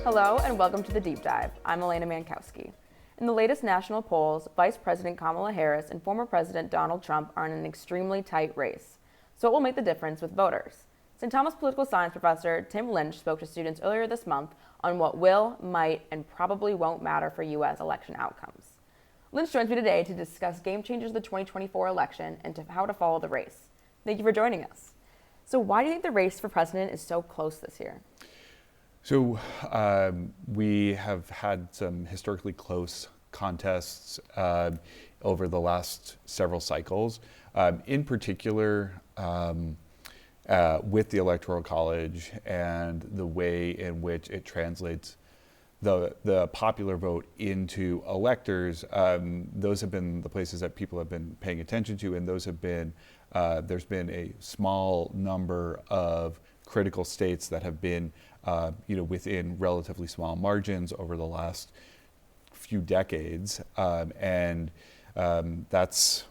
Hello and welcome to The Deep Dive. I'm Elaina Mankowski. In the latest national polls, Vice President Kamala Harris and former President Donald Trump are in an extremely tight race. So what will make the difference with voters? St. Thomas political science professor Tim Lynch spoke to students earlier this month on what will, might, and probably won't matter for U.S. election outcomes. Lynch joins me today to discuss game changers of the 2024 election and how to follow the race. Thank you for joining us. So why do you think the race for president is so close this year? So we have had some historically close contests over the last several cycles. In particular, with the Electoral College and the way in which it translates the popular vote into electors, those have been the places that people have been paying attention to, and those have been, there's been a small number of critical states that have been within relatively small margins over the last few decades. And that's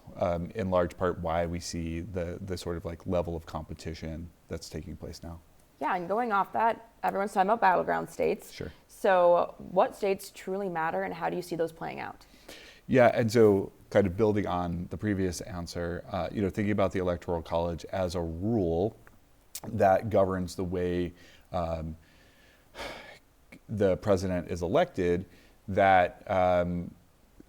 in large part why we see the sort of like level of competition that's taking place now. Yeah, and going off that, everyone's talking about battleground states. Sure. So what states truly matter and how do you see those playing out? Yeah, and so kind of building on the previous answer, thinking about the Electoral College as a rule that governs the way the president is elected, that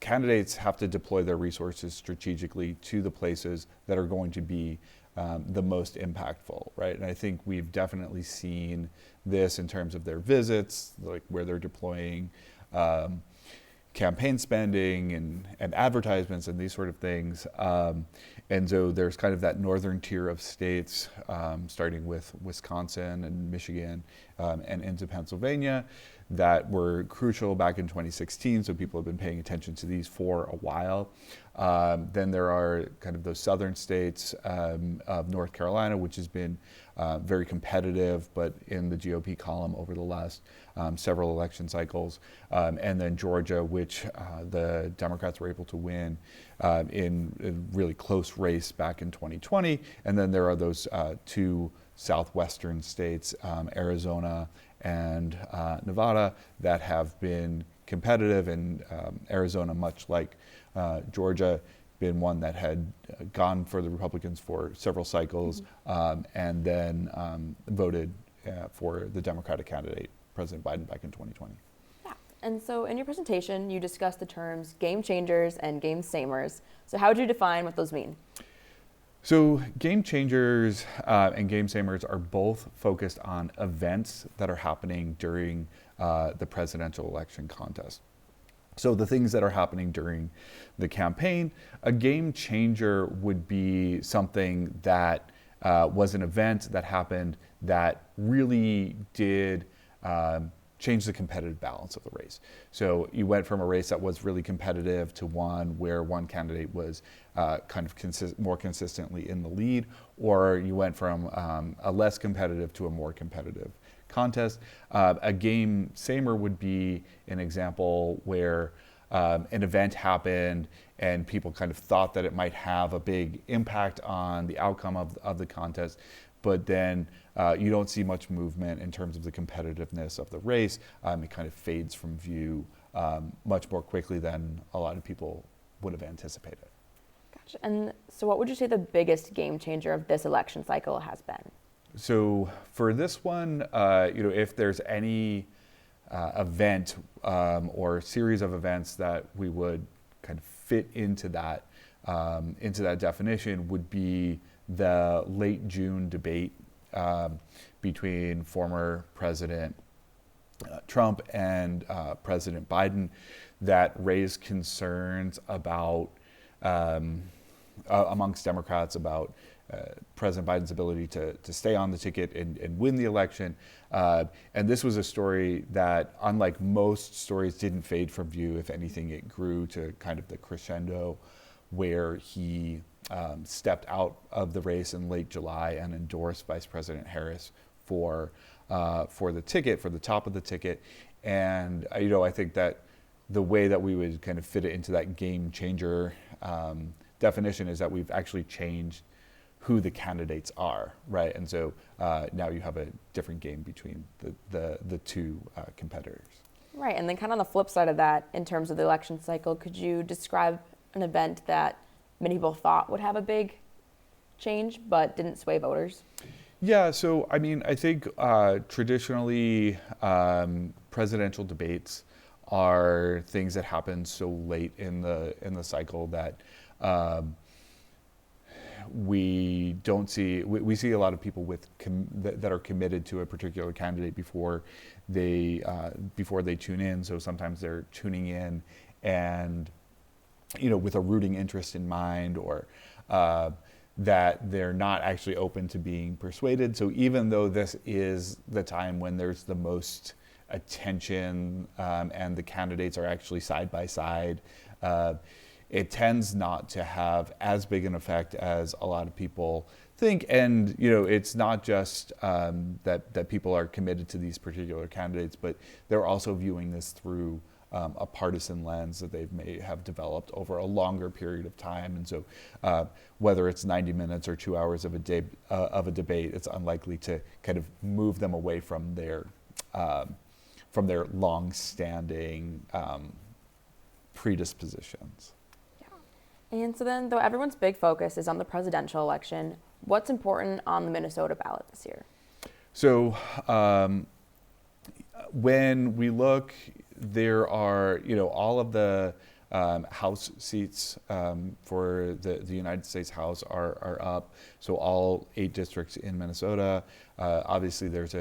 candidates have to deploy their resources strategically to the places that are going to be the most impactful, right? And I think we've definitely seen this in terms of their visits, like where they're deploying campaign spending and advertisements and these sort of things. And so there's kind of that northern tier of states, starting with Wisconsin and Michigan and into Pennsylvania, that were crucial back in 2016. So people have been paying attention to these for a while. Then there are kind of those southern states of North Carolina, which has been very competitive, but in the GOP column over the last several election cycles. And then Georgia, which the Democrats were able to win in a really close race back in 2020. And then there are those two southwestern states, Arizona and Nevada, that have been competitive, and Arizona, much like Georgia, been one that had gone for the Republicans for several cycles, and then voted for the Democratic candidate, President Biden, back in 2020. Yeah, and so in your presentation, you discussed the terms game changers and game samers. So how would you define what those mean? So game changers and game samers are both focused on events that are happening during the presidential election contest. So the things that are happening during the campaign, a game changer would be something that was an event that happened that really did change the competitive balance of the race. So you went from a race that was really competitive to one where one candidate was kind of more consistently in the lead, or you went from a less competitive to a more competitive contest. A game samer would be an example where an event happened and people kind of thought that it might have a big impact on the outcome of the contest, but then you don't see much movement in terms of the competitiveness of the race. It kind of fades from view much more quickly than a lot of people would have anticipated. Gotcha. And so what would you say the biggest game changer of this election cycle has been? So for this one, if there's any event or series of events that we would kind of fit into that definition, would be the late June debate between former President Trump and President Biden that raised concerns about amongst Democrats about President Biden's ability to stay on the ticket and win the election. And this was a story that, unlike most stories, didn't fade from view. If anything, it grew to kind of the crescendo where he stepped out of the race in late July and endorsed Vice President Harris for the ticket, for the top of the ticket. And I think that the way that we would kind of fit it into that game changer definition is that we've actually changed who the candidates are, right? And so now you have a different game between the two competitors. Right, and then kind of on the flip side of that, in terms of the election cycle, could you describe an event that many people thought would have a big change but didn't sway voters? Yeah, so I mean, I think traditionally presidential debates are things that happen so late in the cycle that we don't see. We see a lot of people that are committed to a particular candidate before they tune in. So sometimes they're tuning in, and with a rooting interest in mind, or that they're not actually open to being persuaded. So even though this is the time when there's the most attention and the candidates are actually side by side, it tends not to have as big an effect as a lot of people think. And it's not just that people are committed to these particular candidates, but they're also viewing this through a partisan lens that they may have developed over a longer period of time. And so whether it's 90 minutes or 2 hours of a debate, it's unlikely to kind of move them away from their long-standing predispositions. Yeah. And so then, though everyone's big focus is on the presidential election, what's important on the Minnesota ballot this year? So when we look, there are, all of the House seats for the United States House are up. So all 8 districts in Minnesota. Obviously, there's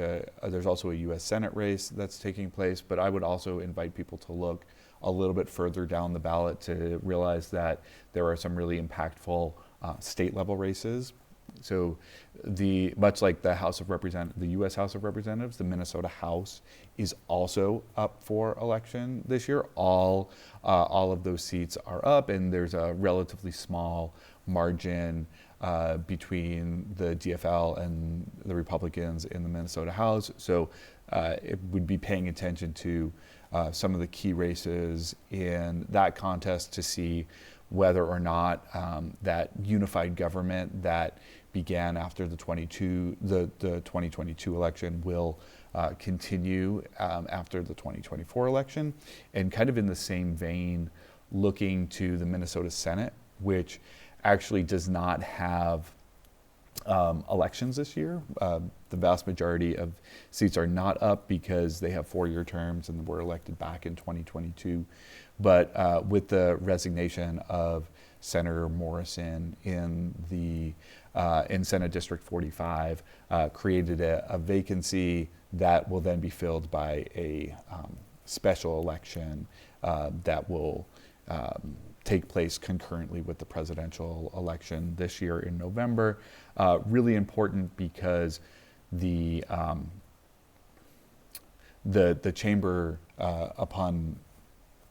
also a U.S. Senate race that's taking place. But I would also invite people to look a little bit further down the ballot to realize that there are some really impactful state level races. So much like the U.S. House of Representatives, the Minnesota House is also up for election this year. All of those seats are up, and there's a relatively small margin between the DFL and the Republicans in the Minnesota House. So it would be paying attention to some of the key races in that contest to see whether or not that unified government that began after the 2022 election will continue after the 2024 election. And kind of in the same vein, looking to the Minnesota Senate, which actually does not have elections this year. The vast majority of seats are not up because they have 4-year terms and were elected back in 2022. But with the resignation of Senator Morrison in Senate District 45, created a vacancy that will then be filled by a special election that will take place concurrently with the presidential election this year in November. Really important because the chamber, upon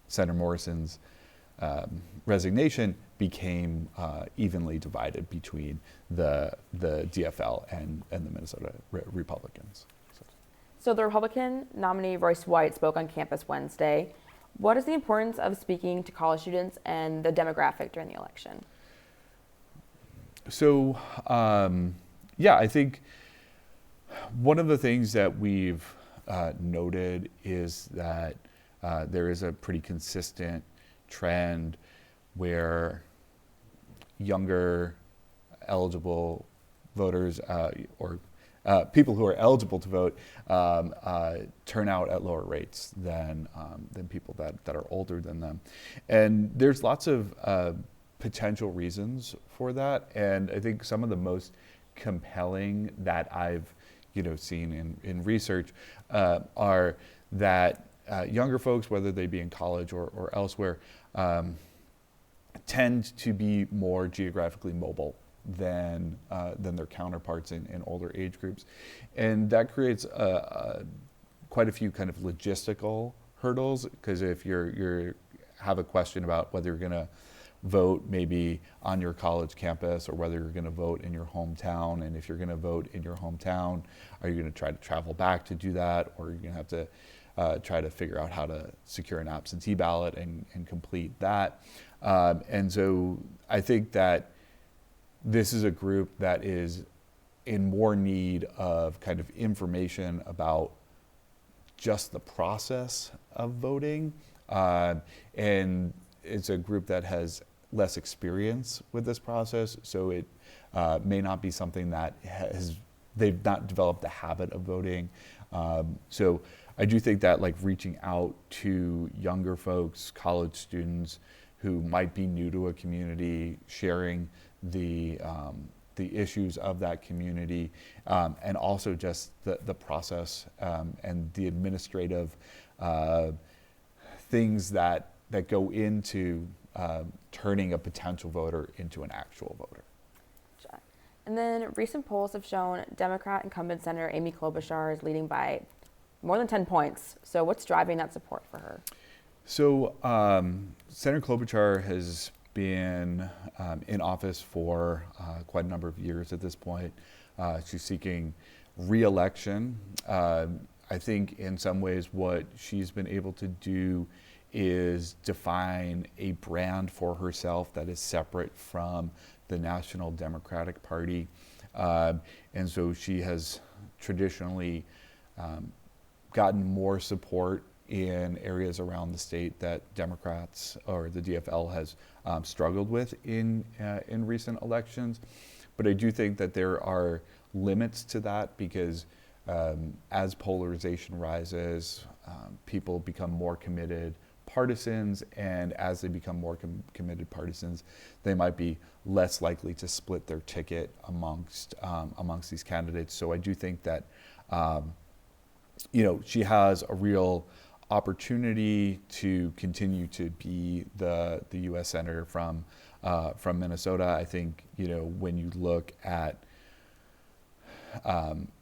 Senator Morrison's resignation, became evenly divided between the DFL and the Minnesota Republicans. So the Republican nominee Royce White spoke on campus Wednesday. What is the importance of speaking to college students and the demographic during the election? So, I think one of the things that we've noted is that there is a pretty consistent trend where younger eligible voters or people who are eligible to vote turn out at lower rates than people that are older than them. And there's lots of potential reasons for that. And I think some of the most compelling that I've seen in research are that younger folks, whether they be in college or elsewhere, tend to be more geographically mobile than their counterparts in older age groups, and that creates quite a few kind of logistical hurdles. Because if you have a question about whether you're going to vote maybe on your college campus or whether you're going to vote in your hometown, and if you're going to vote in your hometown, are you going to try to travel back to do that, or are you going to have to try to figure out how to secure an absentee ballot and complete that? And so I think that this is a group that is in more need of kind of information about just the process of voting. And it's a group that has less experience with this process, so it may not be something that they've not developed the habit of voting. So I do think that like reaching out to younger folks, college students who might be new to a community, sharing the issues of that community, and also just the process and the administrative things that go into turning a potential voter into an actual voter. And then recent polls have shown Democrat incumbent Senator Amy Klobuchar is leading by more than 10 points. So what's driving that support for her? So Senator Klobuchar has been in office for quite a number of years at this point. She's seeking re-election. I think in some ways what she's been able to do is define a brand for herself that is separate from the National Democratic Party. And so she has traditionally gotten more support in areas around the state that Democrats or the DFL has struggled with in recent elections. But I do think that there are limits to that because as polarization rises, people become more committed partisans, and as they become more committed partisans, they might be less likely to split their ticket amongst these candidates. So I do think that she has a real opportunity to continue to be the U.S. senator from Minnesota. I think when you look at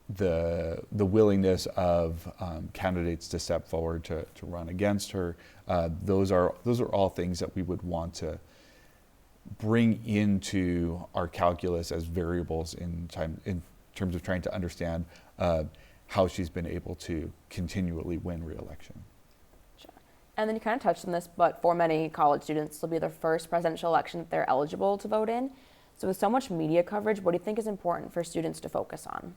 the willingness of candidates to step forward to run against her, those are all things that we would want to bring into our calculus as variables in terms of trying to understand how she's been able to continually win re-election. Sure. And then you kind of touched on this, but for many college students, this will be their first presidential election that they're eligible to vote in. So with so much media coverage, what do you think is important for students to focus on?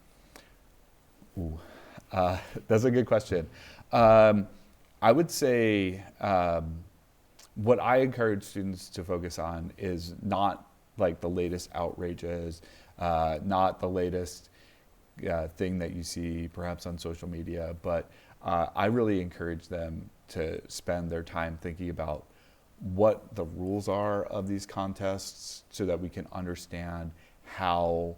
Ooh, that's a good question. I would say what I encourage students to focus on is not like the latest outrages, not the latest thing that you see perhaps on social media, but I really encourage them to spend their time thinking about what the rules are of these contests so that we can understand how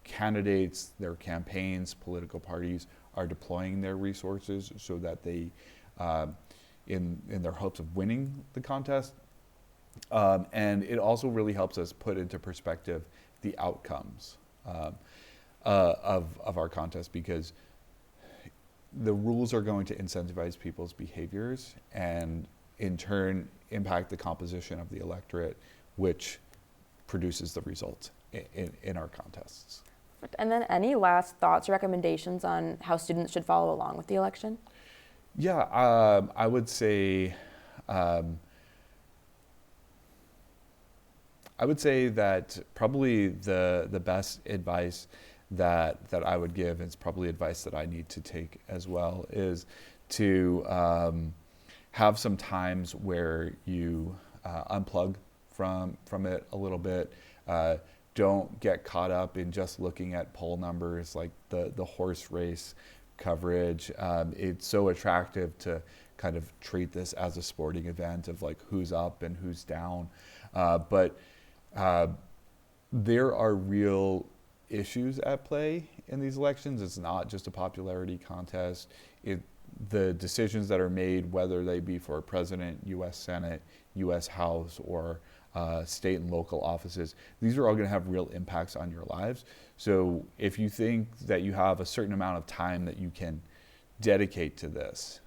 candidates, their campaigns, political parties are deploying their resources so that they, in their hopes of winning the contest. And it also really helps us put into perspective the outcomes of our contest, because the rules are going to incentivize people's behaviors and in turn impact the composition of the electorate, which produces the results in our contests. And then any last thoughts or recommendations on how students should follow along with the election? Yeah, I would say that probably the best advice that I would give, and it's probably advice that I need to take as well, is to have some times where you unplug from it a little bit. Don't get caught up in just looking at poll numbers like the horse race coverage. It's so attractive to kind of treat this as a sporting event of like who's up and who's down. But there are real issues at play in these elections. It's not just a popularity contest. The decisions that are made, whether they be for president, U.S. Senate, U.S. House, or state and local offices, these are all going to have real impacts on your lives. So if you think that you have a certain amount of time that you can dedicate to this,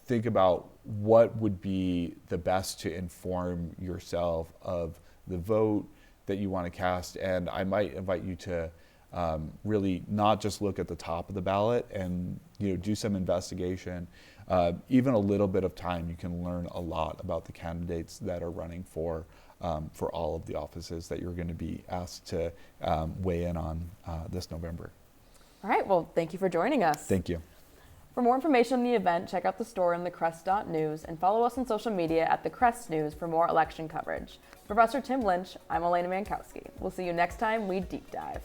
think about what would be the best to inform yourself of the vote that you want to cast. And I might invite you to really not just look at the top of the ballot and do some investigation even a little bit of time, you can learn a lot about the candidates that are running for all of the offices that you're going to be asked to weigh in on this November. All right, well, thank you for joining us. Thank you. For more information on the event, check out the story on thecrest.news and follow us on social media at The Crest News for more election coverage. Professor Tim Lynch, I'm Elaina Mankowski. We'll see you next time we deep dive.